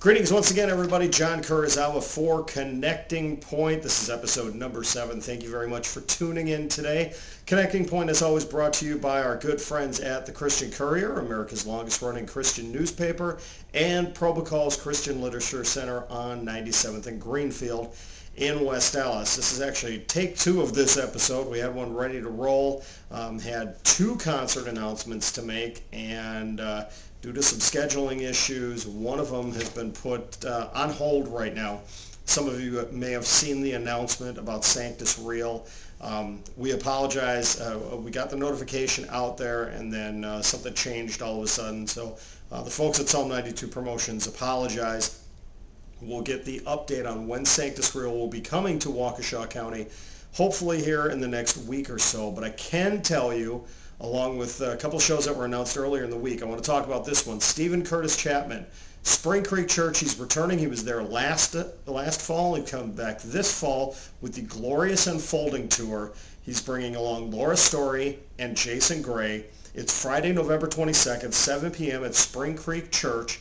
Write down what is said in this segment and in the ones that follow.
Greetings once again, everybody. John Kurosawa for Connecting Point. This is episode number 7. Thank you very much for tuning in today. Connecting Point is always brought to you by our good friends at the Christian Courier, America's longest-running Christian newspaper, and Probacall's Christian Literature Center on 97th and Greenfield in West Dallas. This is actually take 2 of this episode. We had one ready to roll, had 2 concert announcements to make, and due to some scheduling issues, one of them has been put on hold right now. Some of you may have seen the announcement about Sanctus Real. We apologize. We got the notification out there, and then something changed all of a sudden. So the folks at Psalm 92 Promotions apologize. We'll get the update on when Sanctus Real will be coming to Waukesha County, hopefully here in the next week or so. But I can tell you, along with a couple shows that were announced earlier in the week, I want to talk about this one. Stephen Curtis Chapman, Spring Creek Church, he's returning. He was there last fall. He'll come back this fall with the Glorious Unfolding Tour. He's bringing along Laura Story and Jason Gray. It's Friday, November 22nd, 7 p.m. at Spring Creek Church.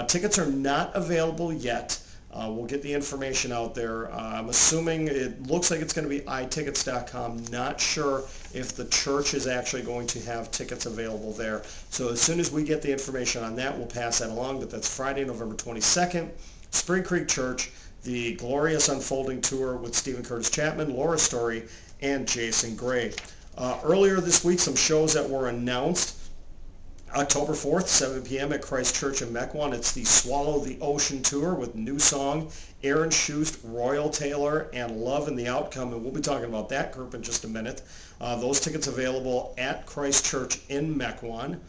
Tickets are not available yet. We'll get the information out there. I'm assuming it looks like it's going to be iTickets.com. Not sure if the church is actually going to have tickets available there. So as soon as we get the information on that, we'll pass that along. But that's Friday, November 22nd, Spring Creek Church, the Glorious Unfolding Tour with Stephen Curtis Chapman, Laura Story, and Jason Gray. Earlier this week, some shows that were announced. October 4th, 7 p.m. at Christ Church in Mequon. It's the Swallow the Ocean Tour with New Song, Aaron Schust, Royal Taylor, and Love in the Outcome. And we'll be talking about that group in just a minute. Those tickets available at Christ Church in Mequon.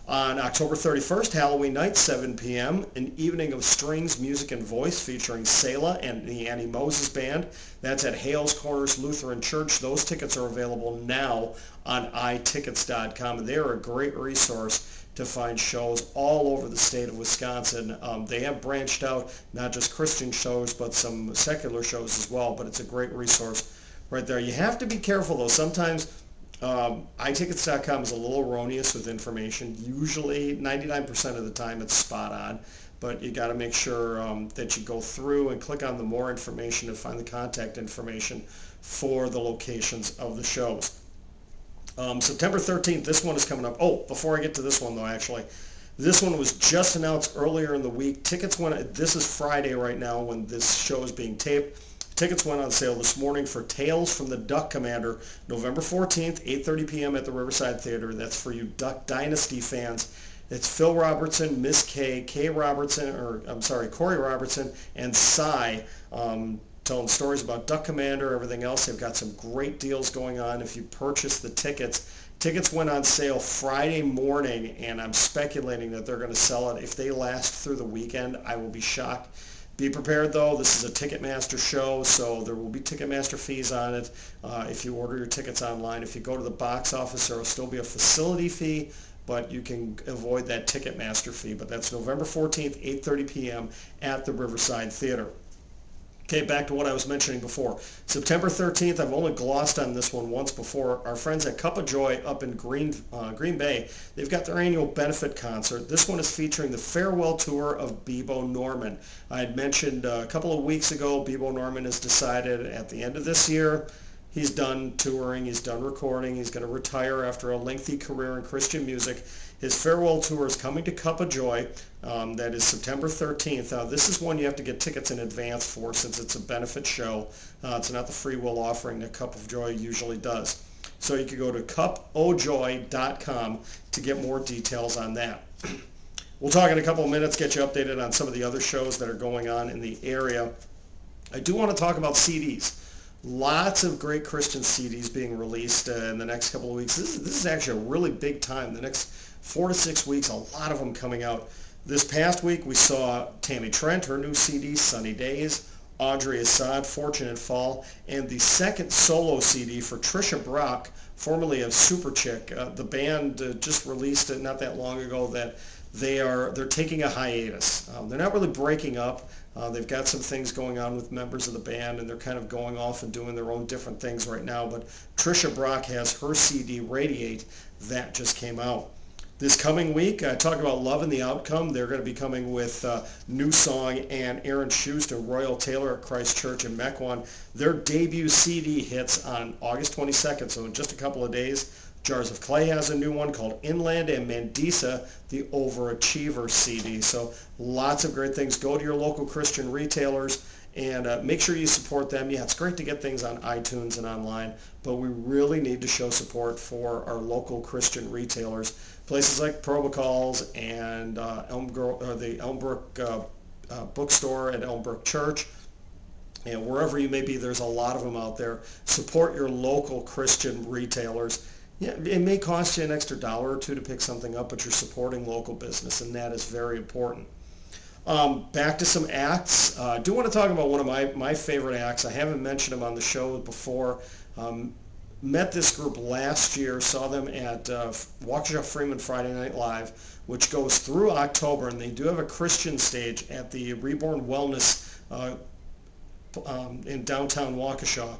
On October 31st, Halloween night, 7 p.m., an evening of strings, music, and voice featuring Selah and the Annie Moses Band. That's at Hales Corners Lutheran Church. Those tickets are available now on iTickets.com, and they are a great resource to find shows all over the state of Wisconsin. They have branched out, not just Christian shows, but some secular shows as well, but it's a great resource right there. You have to be careful, though. Sometimes iTickets.com is a little erroneous with information. Usually 99% of the time it's spot on, but you got to make sure that you go through and click on the more information to find the contact information for the locations of the shows. September 13th, this one is coming up. Oh, before I get to this one though, actually, this one was just announced earlier in the week. Tickets went, this is Friday right now when this show is being taped. Tickets went on sale this morning for Tales from the Duck Commander, November 14th, 8:30 p.m. at the Riverside Theater. That's for you Duck Dynasty fans. It's Phil Robertson, Miss Kay, Corey Robertson, and Cy, telling stories about Duck Commander, everything else. They've got some great deals going on if you purchase the tickets. Tickets went on sale Friday morning, and I'm speculating that they're going to sell it. If they last through the weekend, I will be shocked. Be prepared, though. This is a Ticketmaster show, so there will be Ticketmaster fees on it if you order your tickets online. If you go to the box office, there will still be a facility fee, but you can avoid that Ticketmaster fee. But that's November 14th, 8:30 p.m. at the Riverside Theater. Okay, back to what I was mentioning before. September 13th, I've only glossed on this one once before. Our friends at Cup of Joy up in Green Bay, they've got their annual benefit concert. This one is featuring the farewell tour of Bebo Norman. I had mentioned a couple of weeks ago, Bebo Norman has decided at the end of this year, he's done touring, he's done recording, he's going to retire after a lengthy career in Christian music. His farewell tour is coming to Cup of Joy. That is September 13th. This is one you have to get tickets in advance for since it's a benefit show. It's not the free will offering that Cup of Joy usually does. So you can go to cupojoy.com to get more details on that. We'll talk in a couple of minutes, get you updated on some of the other shows that are going on in the area. I do want to talk about CDs. Lots of great Christian CDs being released in the next couple of weeks. This is actually a really big time. The next 4 to 6 weeks, a lot of them coming out. This past week, we saw Tammy Trent, her new CD, Sunny Days, Audrey Assad, Fortunate Fall, and the second solo CD for Trisha Brock, formerly of Super Chick. The band just released it not that long ago that they're taking a hiatus. They're not really breaking up. They've got some things going on with members of the band, and they're kind of going off and doing their own different things right now. But Trisha Brock has her CD, Radiate, that just came out. This coming week, I talk about Love and the Outcome. They're going to be coming with New Song and Aaron Schuster, Royal Taylor at Christ Church in Mequon. Their debut CD hits on August 22nd, so in just a couple of days. Jars of Clay has a new one called Inland, and Mandisa, the Overachiever CD. So lots of great things. Go to your local Christian retailers and make sure you support them. Yeah, it's great to get things on iTunes and online, but we really need to show support for our local Christian retailers. Places like Probacalls and the Elmbrook bookstore at Elmbrook Church. And wherever you may be, there's a lot of them out there. Support your local Christian retailers. Yeah, it may cost you an extra dollar or two to pick something up, but you're supporting local business, and that is very important. Back to some acts. I do want to talk about one of my favorite acts. I haven't mentioned them on the show before. Met this group last year, saw them at Waukesha Freeman Friday Night Live, which goes through October, and they do have a Christian stage at the Reborn Wellness in downtown Waukesha.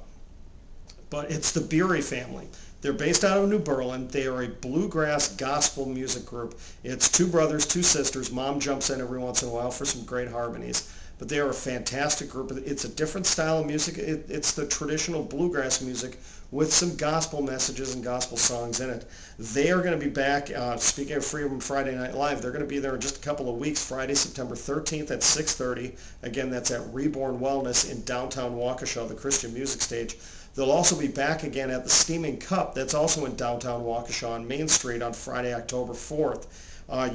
But it's the Beery family. They're based out of New Berlin. They are a bluegrass gospel music group. It's two brothers, two sisters. Mom jumps in every once in a while for some great harmonies. But they are a fantastic group. It's a different style of music. It's the traditional bluegrass music with some gospel messages and gospel songs in it. They are going to be back, speaking of Freedom Friday Night Live, they're going to be there in just a couple of weeks, Friday, September 13th at 6:30. Again, that's at Reborn Wellness in downtown Waukesha, the Christian music stage. They'll also be back again at the Steaming Cup. That's also in downtown Waukesha on Main Street on Friday, October 4th.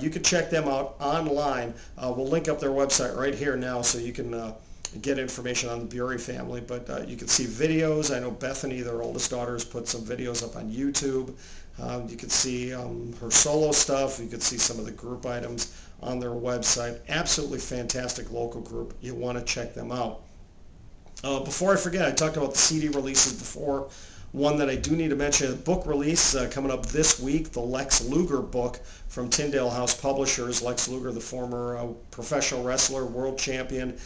You can check them out online. We'll link up their website right here now so you can get information on the Beery family. But you can see videos. I know Bethany, their oldest daughter, has put some videos up on YouTube. You can see her solo stuff. You can see some of the group items on their website. Absolutely fantastic local group. You want to check them out. Before I forget, I talked about the CD releases before. One that I do need to mention, a book release coming up this week, the Lex Luger book from Tyndale House Publishers. Lex Luger, the former professional wrestler, world champion.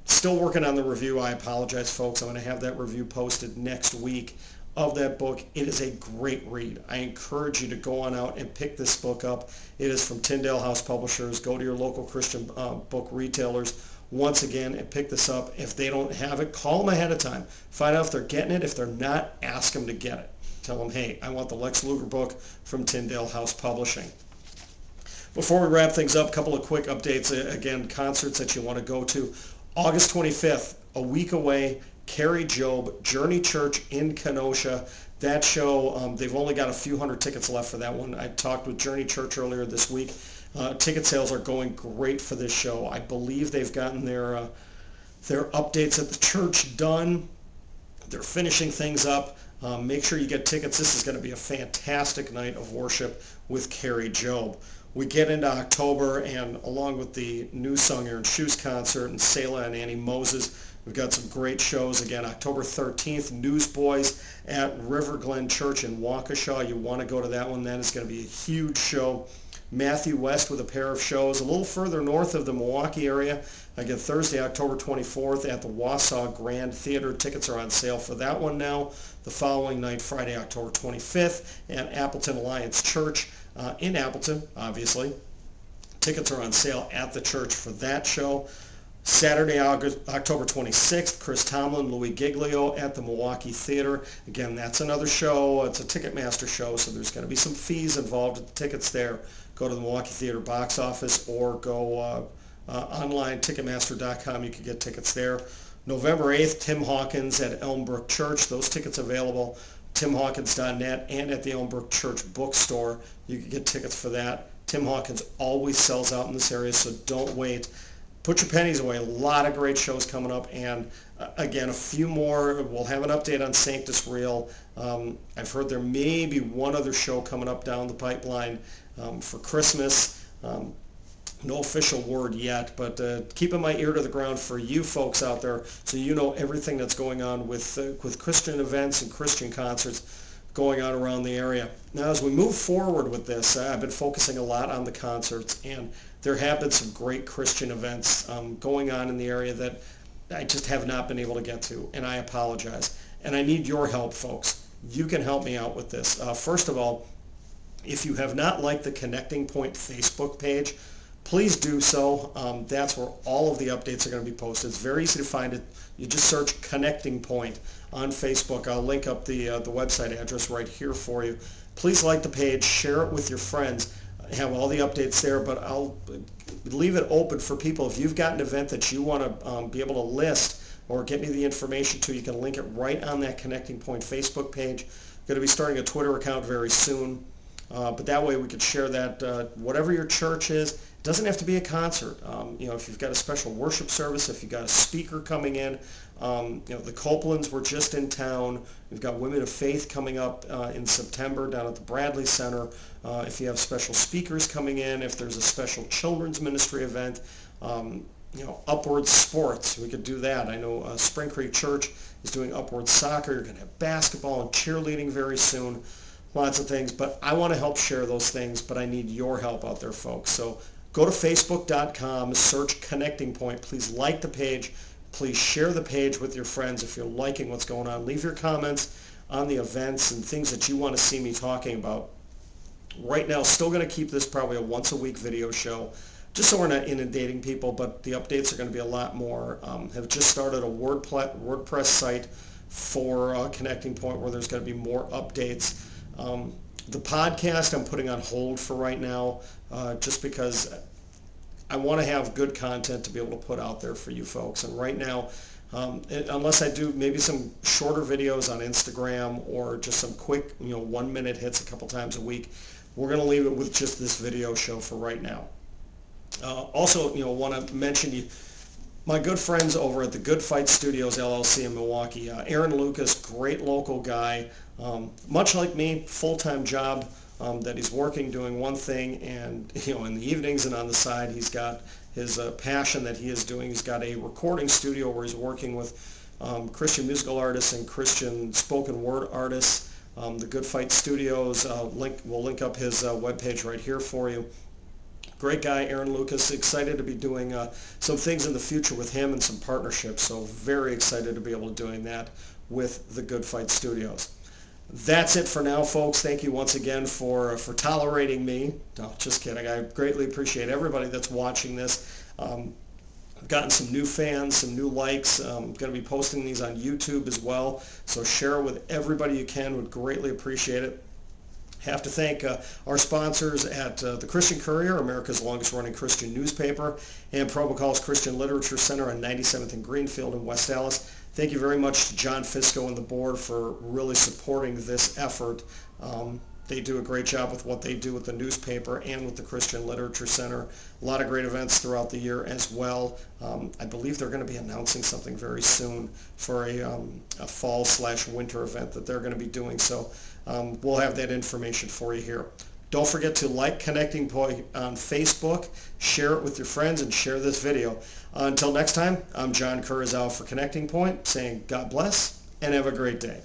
Still working on the review. I apologize, folks. I'm going to have that review posted next week of that book. It is a great read. I encourage you to go on out and pick this book up. It is from Tyndale House Publishers. Go to your local Christian book retailers once again and pick this up. If they don't have it, call them ahead of time. Find out if they're getting it. If they're not, ask them to get it. Tell them, hey, I want the Lex Luger book from Tyndale House Publishing. Before we wrap things up, a couple of quick updates. Again, concerts that you want to go to. August 25th, a week away, Carrie Job, Journey Church in Kenosha. That show, they've only got a few hundred tickets left for that one. I talked with Journey Church earlier this week. Ticket sales are going great for this show. I believe they've gotten their updates at the church done. They're finishing things up. Make sure you get tickets. This is going to be a fantastic night of worship with Carrie Job. We get into October, and along with the New Song Aaron Schuster concert and Selah and Annie Moses, we've got some great shows. Again, October 13th, Newsboys at River Glen Church in Waukesha. You want to go to that one. That is going to be a huge show. Matthew West with a pair of shows a little further north of the Milwaukee area. Again, Thursday, October 24th at the Wausau Grand Theater. Tickets are on sale for that one now. The following night, Friday, October 25th, at Appleton Alliance Church in Appleton, obviously. Tickets are on sale at the church for that show. Saturday, October 26th, Chris Tomlin, Louis Giglio at the Milwaukee Theater. Again, that's another show. It's a Ticketmaster show, so there's going to be some fees involved with the tickets there. Go to the Milwaukee Theater box office or go online, Ticketmaster.com. You can get tickets there. November 8th, Tim Hawkins at Elmbrook Church. Those tickets available, timhawkins.net, and at the Elmbrook Church bookstore. You can get tickets for that. Tim Hawkins always sells out in this area, so don't wait. Put your pennies away. A lot of great shows coming up, and again, a few more. We'll have an update on Sanctus Real. I've heard there may be one other show coming up down the pipeline for Christmas. No official word yet, but keeping my ear to the ground for you folks out there so you know everything that's going on with Christian events and Christian concerts going on around the area. Now, as we move forward with this, I've been focusing a lot on the concerts, and there have been some great Christian events going on in the area that I just have not been able to get to, and I apologize. And I need your help, folks. You can help me out with this. First of all, If you have not liked the Connecting Point Facebook page, please do so. That's where all of the updates are going to be posted. It's very easy to find it. You just search Connecting Point on Facebook. I'll link up the website address right here for you. Please like the page, share it with your friends. Have all the updates there, but I'll leave it open for people. If you've got an event that you want to be able to list or get me the information to, you can link it right on that Connecting Point Facebook page. Going to be starting a Twitter account very soon, but that way we could share that. Whatever your church is, it doesn't have to be a concert. If you've got a special worship service, if you've got a speaker coming in, the Copelands were just in town. We've got Women of Faith coming up in September down at the Bradley Center. If you have special speakers coming in, if there's a special children's ministry event, Upward Sports, we could do that. I know Spring Creek Church is doing Upward Soccer. You're going to have basketball and cheerleading very soon. Lots of things, but I want to help share those things, but I need your help out there, folks. So go to facebook.com, search Connecting Point. Please like the page. Please share the page with your friends if you're liking what's going on. Leave your comments on the events and things that you want to see me talking about. Right now, still going to keep this probably a once-a-week video show, just so we're not inundating people, but the updates are going to be a lot more. Have just started a WordPress site for Connecting Point where there's going to be more updates. The podcast I'm putting on hold for right now just because I want to have good content to be able to put out there for you folks. And right now, unless I do maybe some shorter videos on Instagram or just some quick 1-minute hits a couple times a week, we're going to leave it with just this video show for right now. Also, want to mention my good friends over at the Good Fight Studios LLC in Milwaukee. Aaron Lucas, great local guy, much like me, full-time job that he's working doing one thing, and in the evenings and on the side he's got his passion that he is doing. He's got a recording studio where he's working with Christian musical artists and Christian spoken word artists. The Good Fight Studios, we'll link up his webpage right here for you. Great guy, Aaron Lucas. Excited to be doing some things in the future with him and some partnerships. So very excited to be able to doing that with the Good Fight Studios. That's it for now, folks. Thank you once again for tolerating me. No, just kidding. I greatly appreciate everybody that's watching this. I've gotten some new fans, some new likes. I'm going to be posting these on YouTube as well. So share it with everybody you can. Would greatly appreciate it. Have to thank our sponsors at the Christian Courier, America's longest running Christian newspaper, and Probocal's Christian Literature Center on 97th and Greenfield in West Allis. Thank you very much to John Fisco and the board for really supporting this effort. They do a great job with what they do with the newspaper and with the Christian Literature Center. A lot of great events throughout the year as well. I believe they're going to be announcing something very soon for a fall/winter event that they're going to be doing. So we'll have that information for you here. Don't forget to like Connecting Point on Facebook, share it with your friends, and share this video. Until next time, I'm John Kurizawa for Connecting Point, saying God bless and have a great day.